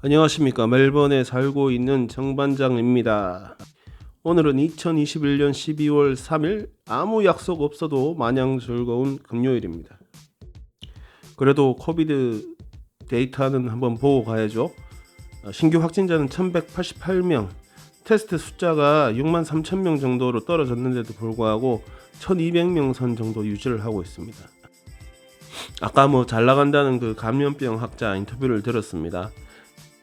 안녕하십니까. 멜번에 살고 있는 정반장입니다. 오늘은 2021년 12월 3일 아무 약속 없어도 마냥 즐거운 금요일입니다. 그래도 코비드 데이터는 한번 보고 가야죠. 신규 확진자는 1188명, 테스트 숫자가 6만 3천 명 정도로 떨어졌는데도 불구하고 1200명 선 정도 유지를 하고 있습니다. 아까 잘 나간다는 그 감염병 학자 인터뷰를 들었습니다.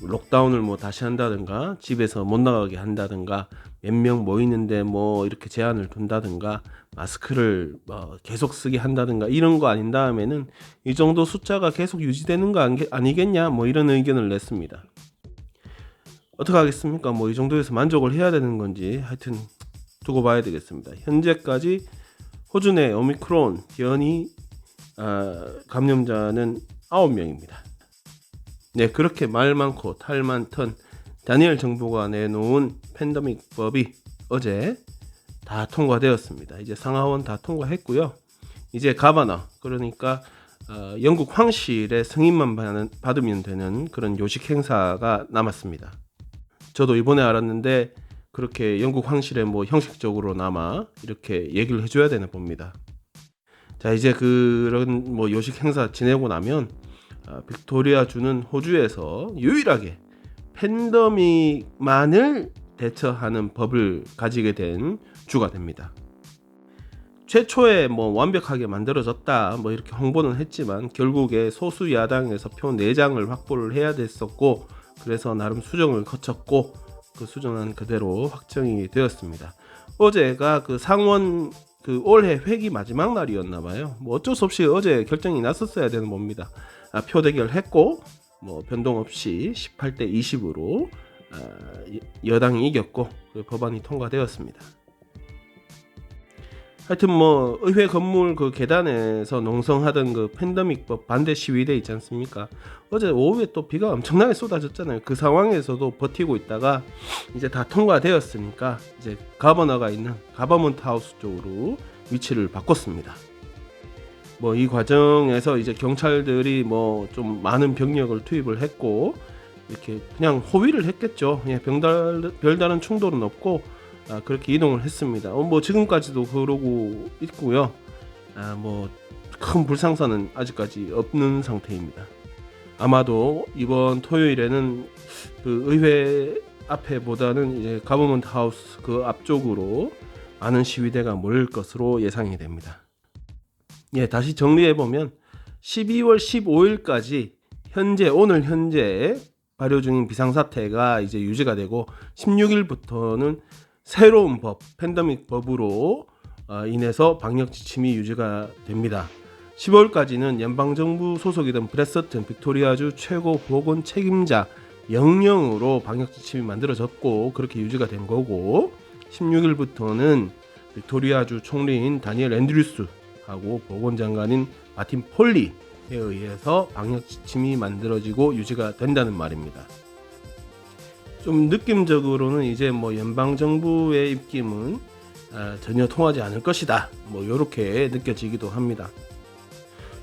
록다운을 다시 한다든가 집에서 못 나가게 한다든가 몇 명 모이는데 이렇게 제한을 둔다든가 마스크를 계속 쓰게 한다든가 이런 거 아닌 다음에는 이 정도 숫자가 계속 유지되는 거 아니겠냐 이런 의견을 냈습니다. 어떻게 하겠습니까? 이 정도에서 만족을 해야 되는 건지 하여튼 두고 봐야 되겠습니다. 현재까지 호주 내 오미크론 변이 감염자는 9명입니다. 네, 그렇게 말 많고 탈 많던 다니엘 정부가 내놓은 팬데믹 법이 어제 다 통과되었습니다. 이제 상하원 다 통과했고요. 이제 가버너, 그러니까 영국 황실의 승인만 받으면 되는 그런 요식 행사가 남았습니다. 저도 이번에 알았는데 그렇게 영국 황실에 형식적으로나마 이렇게 얘기를 해줘야 되나 봅니다. 자, 이제 그런 요식 행사 지내고 나면 빅토리아주는 호주에서 유일하게 팬데믹만을 대처하는 법을 가지게 된 주가 됩니다. 최초에 완벽하게 만들어졌다 이렇게 홍보는 했지만 결국에 소수 야당에서 표 4장을 확보를 해야 됐었고, 그래서 나름 수정을 거쳤고 그 수정은 그대로 확정이 되었습니다. 어제가 그 상원 올해 회기 마지막 날이었나봐요. 어쩔 수 없이 어제 결정이 났었어야 되는 겁니다. 표 대결했고 변동 없이 18대 20으로 여당이 이겼고 그 법안이 통과되었습니다. 하여튼 의회 건물 그 계단에서 농성하던 그 팬데믹법 반대 시위대 있지 않습니까? 어제 오후에 또 비가 엄청나게 쏟아졌잖아요. 그 상황에서도 버티고 있다가 이제 다 통과되었으니까 이제 가버너가 있는 가버먼트 하우스 쪽으로 위치를 바꿨습니다. 이 과정에서 이제 경찰들이 좀 많은 병력을 투입을 했고 이렇게 그냥 호위를 했겠죠. 별다른 충돌은 없고 그렇게 이동을 했습니다. 지금까지도 그러고 있고요. 큰 불상사는 아직까지 없는 상태입니다. 아마도 이번 토요일에는 그 의회 앞에보다는 이제 가버먼트 하우스 그 앞쪽으로 많은 시위대가 몰릴 것으로 예상이 됩니다. 다시 정리해보면 12월 15일까지 오늘 현재 발효 중인 비상사태가 이제 유지가 되고 16일부터는 새로운 법, 팬데믹 법으로 인해서 방역 지침이 유지가 됩니다. 15일까지는 연방정부 소속이던 브레서튼 빅토리아주 최고 보건 책임자 영령으로 방역 지침이 만들어졌고 그렇게 유지가 된 거고, 16일부터는 빅토리아주 총리인 다니엘 앤드류스 하고 보건장관인 마틴 폴리에 의해서 방역 지침이 만들어지고 유지가 된다는 말입니다. 좀 느낌적으로는 이제 연방정부의 입김은 전혀 통하지 않을 것이다 이렇게 느껴지기도 합니다.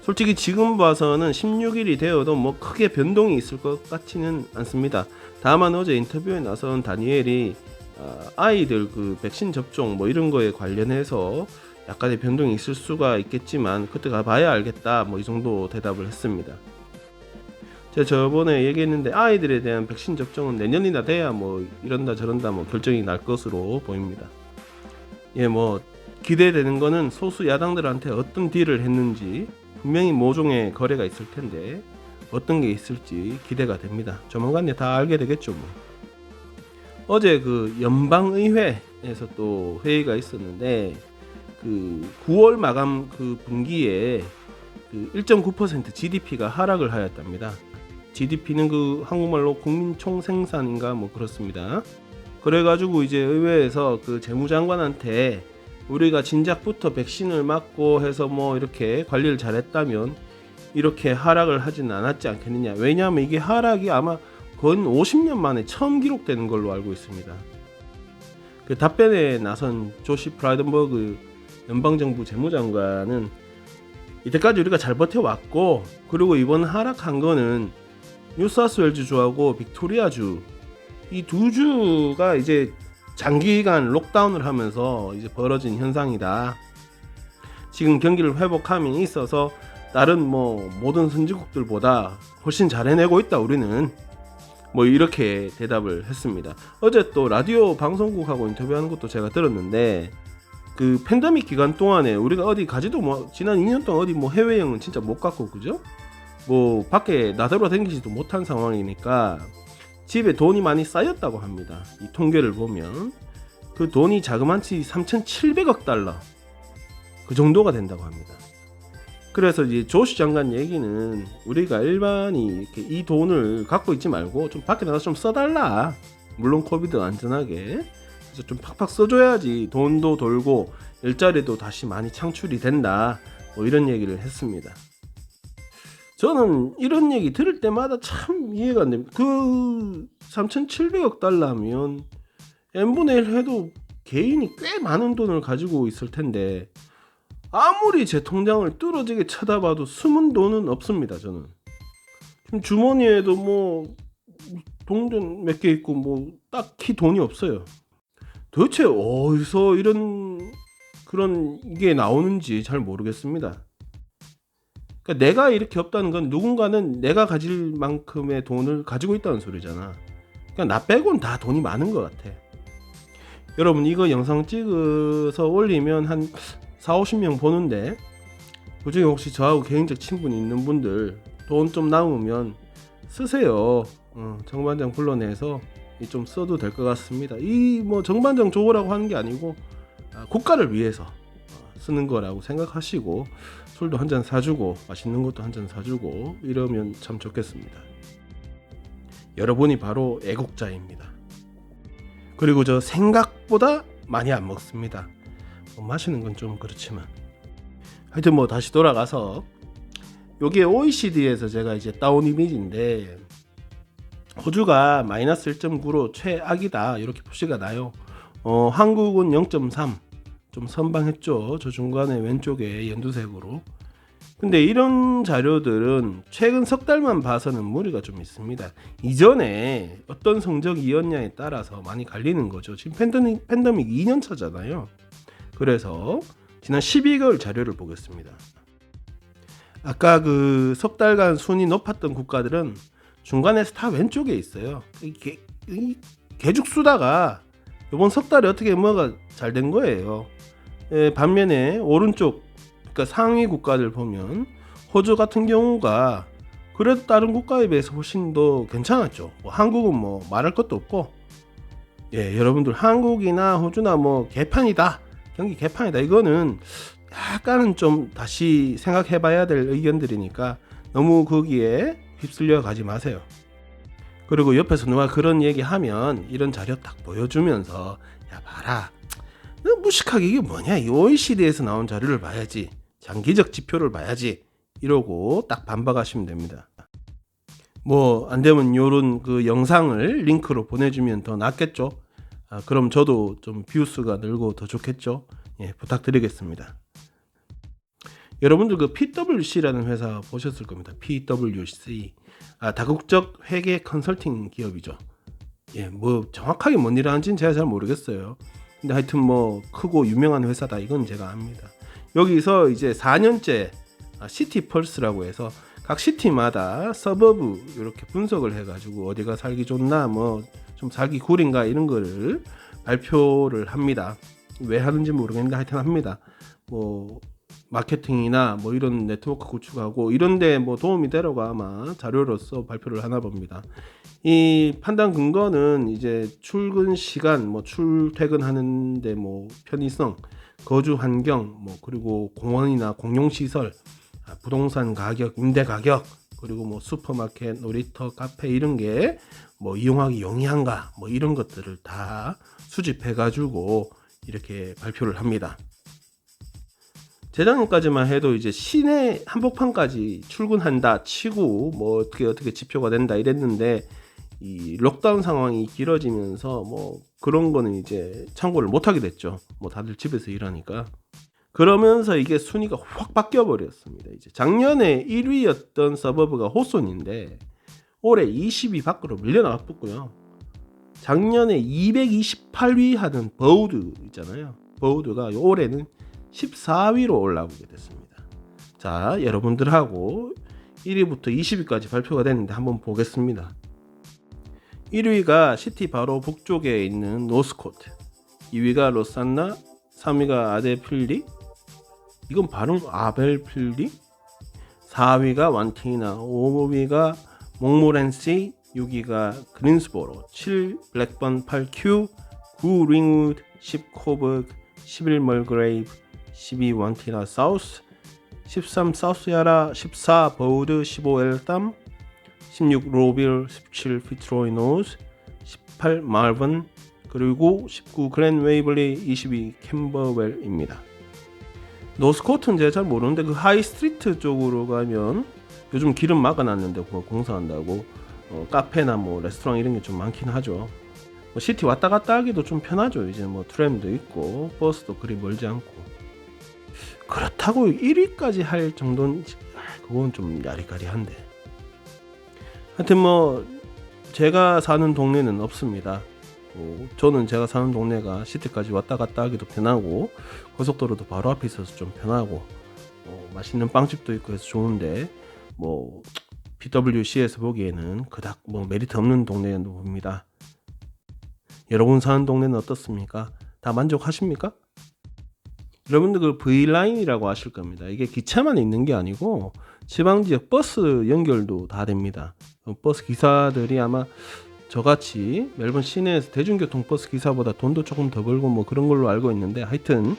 솔직히 지금 봐서는 16일이 되어도 크게 변동이 있을 것 같지는 않습니다. 다만 어제 인터뷰에 나선 다니엘이 아이들 그 백신 접종 이런 거에 관련해서 약간의 변동이 있을 수가 있겠지만 그때 가봐야 알겠다 이 정도 대답을 했습니다. 제가 저번에 얘기했는데 아이들에 대한 백신 접종은 내년이나 돼야 이런다 저런다 결정이 날 것으로 보입니다. 기대되는 거는 소수 야당들한테 어떤 딜을 했는지, 분명히 모종의 거래가 있을 텐데 어떤 게 있을지 기대가 됩니다. 조만간 다 알게 되겠죠. 어제 그 연방의회에서 또 회의가 있었는데 그 9월 마감 그 분기에 그 1.9% GDP가 하락을 하였답니다. GDP는 그 한국말로 국민총생산인가 그렇습니다. 그래가지고 이제 의회에서 그 재무장관한테 우리가 진작부터 백신을 맞고 해서 이렇게 관리를 잘했다면 이렇게 하락을 하진 않았지 않겠느냐. 왜냐하면 이게 하락이 아마 건 50년 만에 처음 기록되는 걸로 알고 있습니다. 그 답변에 나선 조시 프라이든버그 연방정부 재무장관은 이때까지 우리가 잘 버텨왔고, 그리고 이번 하락한 거는 뉴사우스웨일즈주하고 빅토리아주 이 두 주가 이제 장기간 록다운을 하면서 이제 벌어진 현상이다. 지금 경기를 회복함이 있어서 다른 뭐 모든 선진국들보다 훨씬 잘 해내고 있다 우리는. 뭐 이렇게 대답을 했습니다. 어제 또 라디오 방송국하고 인터뷰하는 것도 제가 들었는데 그 팬데믹 기간 동안에 우리가 어디 가지도 뭐 지난 2년 동안 어디 뭐 해외여행은 진짜 못 갔고 그죠? 뭐 밖에 나돌아다니지도 못한 상황이니까 집에 돈이 많이 쌓였다고 합니다. 이 통계를 보면 그 돈이 자그마치 3,700억 달러 그 정도가 된다고 합니다. 그래서 이제 조시 장관 얘기는 우리가 일반이 이렇게 이 돈을 갖고 있지 말고 좀 밖에 나가서 좀 써달라. 물론 코비드 안전하게. 그래서 좀 팍팍 써줘야지 돈도 돌고 일자리도 다시 많이 창출이 된다. 뭐 이런 얘기를 했습니다. 저는 이런 얘기 들을 때마다 참 이해가 안 됩니다. 그 3,700억 달러면 n분의 1 해도 개인이 꽤 많은 돈을 가지고 있을 텐데 아무리 제 통장을 뚫어지게 쳐다봐도 숨은 돈은 없습니다. 저는 지금 주머니에도 뭐 동전 몇 개 있고 뭐 딱히 돈이 없어요. 도대체 어디서 이런 그런 게 나오는지 잘 모르겠습니다. 그러니까 내가 이렇게 없다는 건 누군가는 내가 가질 만큼의 돈을 가지고 있다는 소리잖아. 그러니까 나 빼고는 다 돈이 많은 것 같아. 여러분 이거 영상 찍어서 올리면 한 40-50명 보는데 그중에 혹시 저하고 개인적 친분이 있는 분들 돈 좀 남으면 쓰세요. 정반장 불러내서 좀 써도 될 것 같습니다. 이 뭐 정반장 좋으라고 하는 게 아니고 국가를 위해서 쓰는 거라고 생각하시고 술도 한 잔 사주고 맛있는 것도 한 잔 사주고 이러면 참 좋겠습니다. 여러분이 바로 애국자입니다. 그리고 저 생각보다 많이 안 먹습니다. 마시는 건 좀 그렇지만 하여튼 뭐 다시 돌아가서 요게 OECD에서 제가 이제 따온 이미지인데 호주가 마이너스 1.9로 최악이다 이렇게 표시가 나요. 한국은 0.3 좀 선방했죠. 저 중간에 왼쪽에 연두색으로. 근데 이런 자료들은 최근 석 달만 봐서는 무리가 좀 있습니다. 이전에 어떤 성적이었냐에 따라서 많이 갈리는 거죠. 지금 팬데믹 2년 차잖아요. 그래서 지난 12개월 자료를 보겠습니다. 아까 그 석 달간 순위 높았던 국가들은 중간에서 다 왼쪽에 있어요. 계속 수다가 이번 석 달에 어떻게 뭐가 잘 된 거예요. 반면에 오른쪽 그러니까 상위 국가들 보면 호주 같은 경우가 그래도 다른 국가에 비해서 훨씬 더 괜찮았죠. 뭐 한국은 뭐 말할 것도 없고 여러분들 한국이나 호주나 뭐 개판이다. 경기 개판이다. 이거는 약간은 좀 다시 생각해 봐야 될 의견들이니까 너무 거기에 휩쓸려 가지 마세요. 그리고 옆에서 누가 그런 얘기 하면 이런 자료 딱 보여주면서 야 봐라 무식하게 이게 뭐냐 이 OECD에서 나온 자료를 봐야지 장기적 지표를 봐야지 이러고 딱 반박하시면 됩니다. 뭐 안되면 요런 그 영상을 링크로 보내주면 더 낫겠죠. 그럼 저도 좀 뷰수가 늘고 더 좋겠죠. 부탁드리겠습니다. 여러분들 그 PwC라는 회사 보셨을 겁니다. PwC 다국적 회계 컨설팅 기업이죠. 뭐 정확하게 뭔 일을 하는지는 제가 잘 모르겠어요. 근데 하여튼 뭐 크고 유명한 회사다 이건 제가 압니다. 여기서 이제 4년째 시티 펄스라고 해서 각 시티마다 서버브 이렇게 분석을 해가지고 어디가 살기 좋나 뭐 좀 살기 굴인가 이런 거를 발표를 합니다. 왜 하는지 모르겠는데 하여튼 합니다. 뭐 마케팅이나 뭐 이런 네트워크 구축하고 이런데 뭐 도움이 되려고 아마 자료로서 발표를 하나 봅니다. 이 판단 근거는 이제 출근 시간, 뭐 출퇴근하는데 뭐 편의성, 거주 환경, 뭐 그리고 공원이나 공용 시설, 부동산 가격, 임대 가격, 그리고 뭐 슈퍼마켓, 놀이터, 카페 이런 게 뭐 이용하기 용이한가, 뭐 이런 것들을 다 수집해가지고 이렇게 발표를 합니다. 재작년까지만 해도 이제 시내 한복판까지 출근한다 치고 뭐 어떻게 지표가 된다 이랬는데 이 록다운 상황이 길어지면서 뭐 그런 거는 이제 참고를 못하게 됐죠. 뭐 다들 집에서 일하니까. 그러면서 이게 순위가 확 바뀌어 버렸습니다. 이제 작년에 1위였던 서버브가 호손인데 올해 20위 밖으로 밀려나왔고요. 작년에 228위 하던 버우드 있잖아요. 버우드가 올해는 14위로 올라오게 됐습니다. 자, 여러분들하고 1위부터 20위까지 발표가 됐는데 한번 보겠습니다. 1위가 시티 바로 북쪽에 있는 노스코트, 2위가 로산나, 3위가 아델필리, 이건 발음 아벨필리, 4위가 완티나, 5위가 몽모렌시, 6위가 그린스보로, 7 블랙번 8Q, 9 링우드, 10 코버그, 11 멀그레이브, 12 완티나 사우스, 13 사우스야라, 14 버우드, 15 엘담, 16 로빌, 17 피트로이 노즈, 18 말번, 그리고 19 그랜 웨이블리, 22 캠버웰입니다. 노스코트는 제가 잘 모르는데 그 하이스트리트 쪽으로 가면 요즘 기름 막아놨는데 그거 공사한다고 카페나 뭐 레스토랑 이런 게 좀 많긴 하죠. 뭐 시티 왔다 갔다 하기도 좀 편하죠. 이제 뭐 트램도 있고 버스도 그리 멀지 않고. 그렇다고 1위까지 할 정도는 그건 좀 야리까리한데. 하여튼 뭐 제가 사는 동네는 없습니다. 저는 제가 사는 동네가 시티까지 왔다 갔다 하기도 편하고 고속도로도 바로 앞에 있어서 좀 편하고 맛있는 빵집도 있고 해서 좋은데 뭐 PWC에서 보기에는 그닥 뭐 메리트 없는 동네는 봅니다. 여러분 사는 동네는 어떻습니까? 다 만족하십니까? 여러분들 그 V라인이라고 아실 겁니다. 이게 기차만 있는 게 아니고 지방지역 버스 연결도 다 됩니다. 버스 기사들이 아마 저같이 멜번 시내에서 대중교통 버스 기사보다 돈도 조금 더 벌고 뭐 그런 걸로 알고 있는데, 하여튼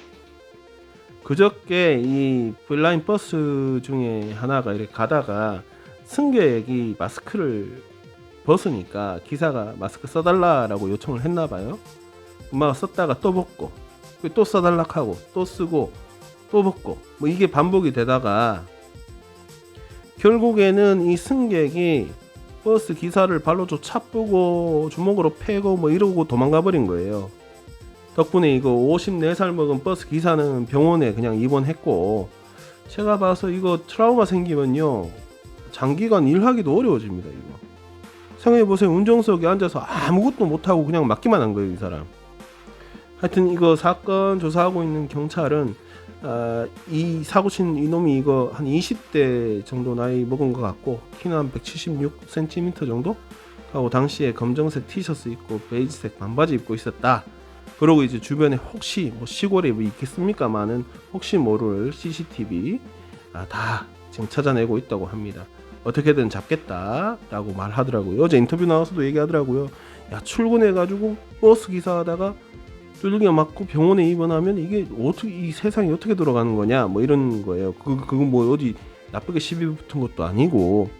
그저께 이 V라인 버스 중에 하나가 이렇게 가다가 승객이 마스크를 벗으니까 기사가 마스크 써달라라고 요청을 했나봐요. 엄마가 썼다가 또 벗고 또 써달라고 하고 또 쓰고 또 벗고 뭐 이게 반복이 되다가 결국에는 이 승객이 버스 기사를 발로 차쁘고 주먹으로 패고 뭐 이러고 도망가 버린 거예요. 덕분에 이거 54살 먹은 버스 기사는 병원에 그냥 입원했고, 제가 봐서 이거 트라우마 생기면요 장기간 일하기도 어려워집니다. 이거 생각해보세요. 운전석에 앉아서 아무것도 못하고 그냥 맞기만 한 거예요, 이 사람. 하여튼 이거 사건 조사하고 있는 경찰은 이 사고 친 이놈이 이거 한 20대 정도 나이 먹은 것 같고 키는 한 176cm 정도 하고 당시에 검정색 티셔츠 입고 베이지색 반바지 입고 있었다. 그러고 이제 주변에 혹시 뭐 시골에 뭐 있겠습니까만은 혹시 모를 CCTV 다 지금 찾아내고 있다고 합니다. 어떻게든 잡겠다라고 말하더라고요. 어제 인터뷰 나와서도 얘기하더라고요. 야, 출근해가지고 버스 기사하다가 뚫겨 맞고 병원에 입원하면 이게 어떻게 이 세상이 어떻게 돌아가는 거냐 뭐 이런 거예요. 그건 뭐 어디 나쁘게 시비 붙은 것도 아니고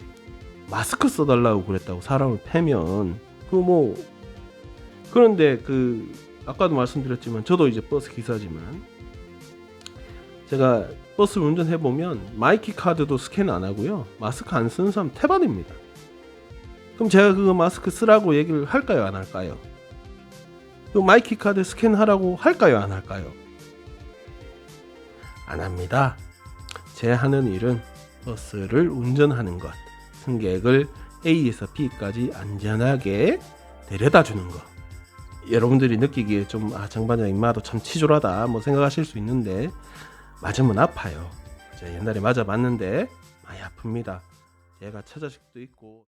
마스크 써달라고 그랬다고 사람을 패면 뭐 그런데 아까도 말씀드렸지만 저도 이제 버스 기사지만 제가 버스를 운전해보면 마이키 카드도 스캔 안 하고요 마스크 안 쓰는 사람 태반입니다. 그럼 제가 그거 마스크 쓰라고 얘기를 할까요 안 할까요? 마이키 카드 스캔하라고 할까요 안 할까요? 안 합니다. 제 하는 일은 버스를 운전하는 것, 승객을 A에서 B까지 안전하게 데려다 주는 것. 여러분들이 느끼기에 좀 정반장 인마도 참 치졸하다 뭐 생각하실 수 있는데 맞으면 아파요. 제가 옛날에 맞아봤는데 많이 아픕니다. 제가 처자식도 있고